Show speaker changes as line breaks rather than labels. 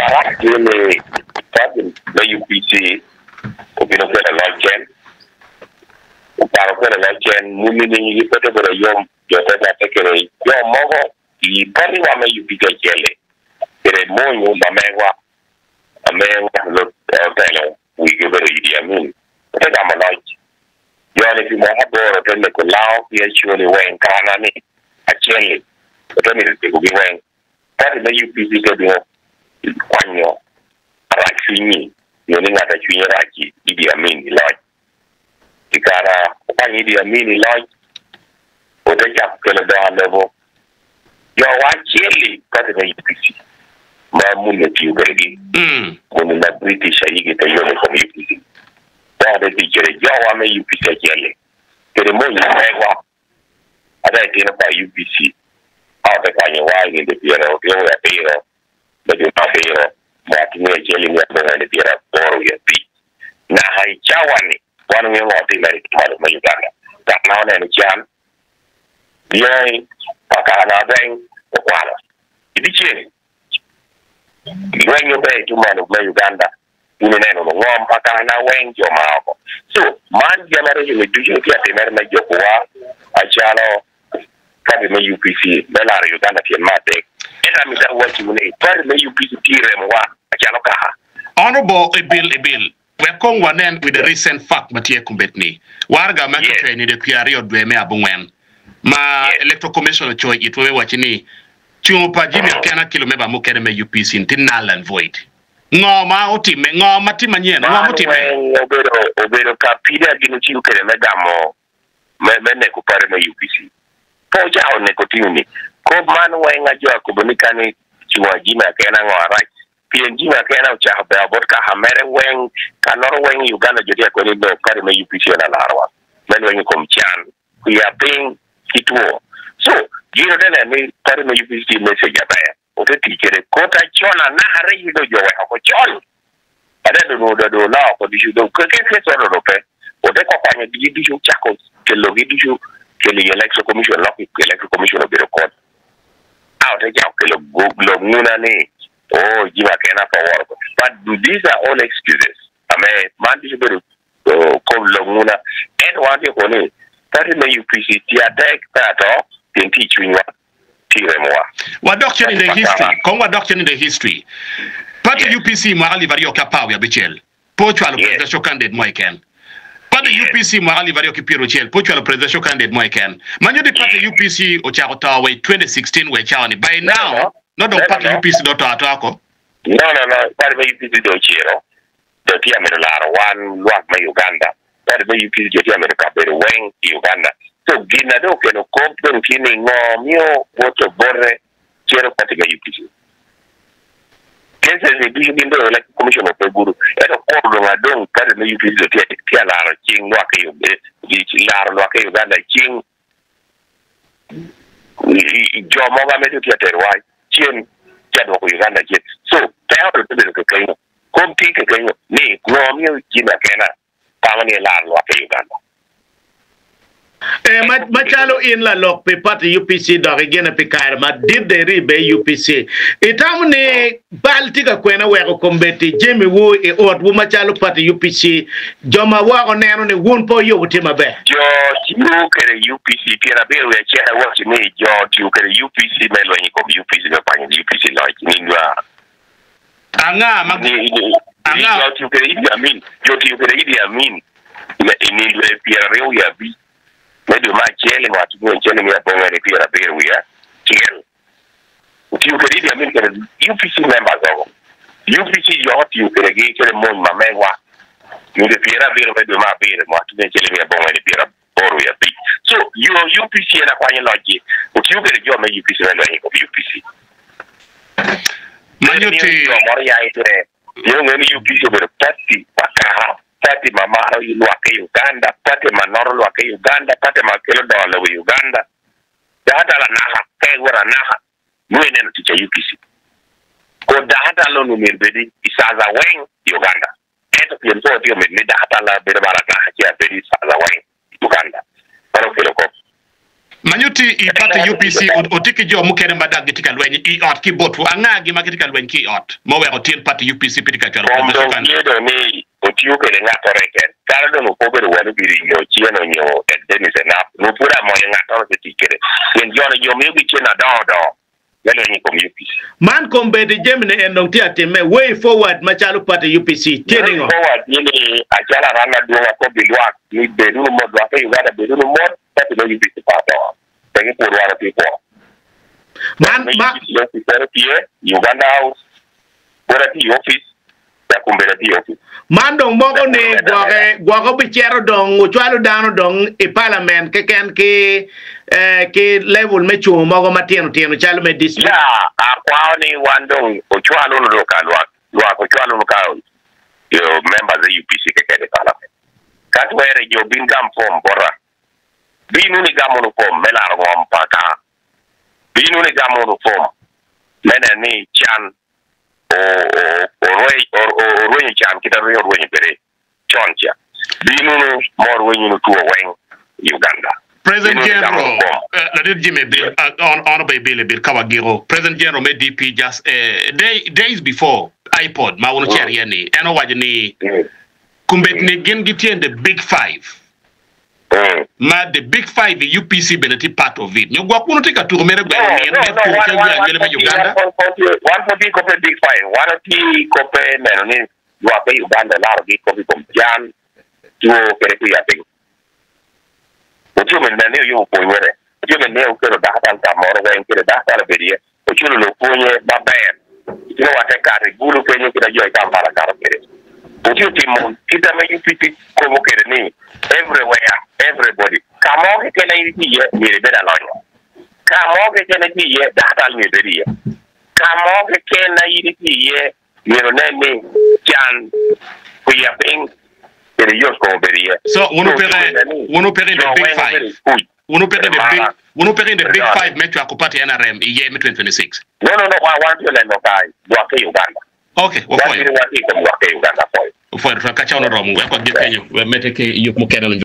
Kara tiene sabe la UPC opino que la chen para que la chen muni ni pete pero yo te que yo mogo y pari wa me UPC chele pero moño mamewa lo tele we give it Idi Amin te kama like yo ni mo habo tele ko lao pia chole wen kana ni achele to ni te ko bi wen pari la UPC ke bi kwanyo rakini yoni ngata chunye raki Idi Amin lodge tikara kwani Idi Amin lodge oteja kele da level yo wa cheli kati na UPC ma munne ti ubergi mun na British ayige ta yone ko UPC da de tigere yo wa me UPC cheli kere mo ni mewa ada tena pa UPC ata kwani wa ni de piero yo ya piero de pa piero Martinez jelly me abanga ni tira boro ya pi na hai chawani wanu me ngoti mari kimalo ma Uganda ta naona ni chan yai pakana bang kwala idiche wenyo be tumano ma Uganda ni neno ngom pakana wenjo maako so man jamare ni duje ki atemer ma jokuwa achalo kabi ma UPC bela Uganda ti mate ena mi da wati mune pare ma UPC tire mwa
Honorable Ebil, we're going one end with the recent fact Matia Kumbetni. Warga Makafe ni de Piario Dweme Abungwen. Ma Electoral Commission Choi it we watching Chupa Jimmy Kana Kilomeba Mukere UPC in Tinalan Void. No ma otime, no matimanye, no motime.
Obero Capida Ginuchi Medamo Mene Kupare UPC. Poja on Necotini. Kobman Wanga Jokubunikani Chua Jimmy Kana right. PNG na kena uchahabea vodka hamere weng kanoro weng Uganda jodia kwenye do kari me UPC na larwa meni wenye kumchan kuyaping kituo so jiro dene ni kari me UPC message abaya ote tikere kota chona na hare hido jowe hako chon ade do lao kwa dishu do keke soro dope ote kwa kwenye dishu chako kelo dishu kele election commission loki election commission obiro court ote jao kelo nguna ni oh, Jima Kena for work. But these are all excuses. I mean, man, this is very come Longuna and one day on it. That is the UPC. Attack that all can teach you what.
What doctrine in the history? Come what doctrine in the history? Party UPC mahali vario kapawi abichel. Pocho alo presidential candidate moiken. Party UPC mahali vario kipiro chel. Pocho alo presidential candidate moiken. Manyo di party UPC ochakota we 2016 we chawani. By now. Not the party UPC don't attack.
No. Party UPC don't chiro. The tia melar one luak ma Uganda. Party UPC the tia America beru weng Uganda. So gina do keno kompon kini ngomio woto borre chiro party UPC. Kese ze bishi bindo like commission of Peguru. Eto kodo ngadong party UPC the tia lar ching luak Uganda ching. Jomo ga metu tia terwai. Chien jado ko Uganda jet so tayo to be ko kayo kom ti ke kayo ni ngomyo Jima Kena pamani la lo ke Uganda
Machalo in la lock pe party UPC do again pe karma did they ribe UPC itamne baltika kwena weko kombeti Jimmy wo e od wo machalo party UPC joma wa onero ne won po yo tema be
jo timu kere UPC pira be we chera wo ni jo tiu kere UPC melo ni ko UPC be pani UPC la ni ndwa
anga magni
anga jo tiu kere Idi Amin jo tiu kere Idi Amin ni ndwa pira reu ya bi medio ma chele watu ngo chele mi abonga ni pira beru ya chele utiu kere Amin kere UPC members go UPC yo tiu kere ge kere mon mamenwa ni de pira beru medio ma beru watu ngo chele mi abonga ni pira boru ya bi so you UPC na kwanye logi utiu kere jo me UPC na logi ko UPC
manyote
yo mori ya ite yo ngeni UPC beru party pakaha pate mamaro luake Uganda, pate manoro luake Uganda, pate makelo dola Uganda. Dahata la naha, kegwara naha, mwene no ticha UPC. Ko dahata lo numirbedi, isaza weng Uganda. Eto kienzo tiyo medni dahata la bere barata hakia bedi isaza weng Uganda. Paro kilo ko.
Manyuti I party UPC otiki jo mukere madag gitika lwenyi I ot ki botu anga gi magitika lwenyi ki ot mo we otin party UPC pitika chalo
opposition kan ni otiyo kele ngato reken kala no pobe wani biri yo chieno nyo and then is enough no pura mo ngato se tikere yen jona yo mi gi chena do yale ni kom UPC
man kombe de jemne endong ti ateme way forward machalo party UPC tiengo
forward ni ajala rana duwa ko bilwa ni bedu mo do afa Uganda bedu mo party no UPC pato tengi por wala people
man
Uganda House wala ti office ya kumbele ti office
man dong mogo ne gwago bichero dong uchwalo dano dong I parliament keken ke level mechu mogo matieno tieno chalo me district
ya akwa ni wandong uchwalo no lokalwa uchwalo no ka yo members of UPC keken parliament katwere jo bingam form bora binu ni gamono form melar ngom paka binu ni gamono form mena ni chan o roi chan kita roi bere choncha binu no more when you to weng Uganda
President General Ladir Jimmy Bill honorable Bill Kawagiro President General me DP just days before iPod ma wono cher yani eno wajni kumbet ni gen gitien the big five ma the big five the UPC benefit part of it. Nyogwa kuno tika turumere gwa ni
Uganda. One for the cope big five. One of the cope menoni wape Uganda la rogi cope kompian tuo kereku ya ping. Uchu menene yo poinere. Uchu menene ukero dahata nta moro wa inkere dahata la berie. Uchu lo ponye baben. Ino wate kare gulu kwenye kira joy kampala karo kere. Uchu timu kita me UPC komo kere ni everywhere. Everybody. Kamoge kena iriye ni beda lonyo. Kamoge kena iriye data ni beriye. Kamoge kena iriye ni ronene jan kuyaping periyos ko beriye.
So uno pere the big five. Uno pere the big five metu akupati NRM iye 2026.
No. I want to let no guy wake Uganda.
Okay,
wake Uganda for.
For kacha ono romu. Kwa gitenyo. Meteke yuk mukena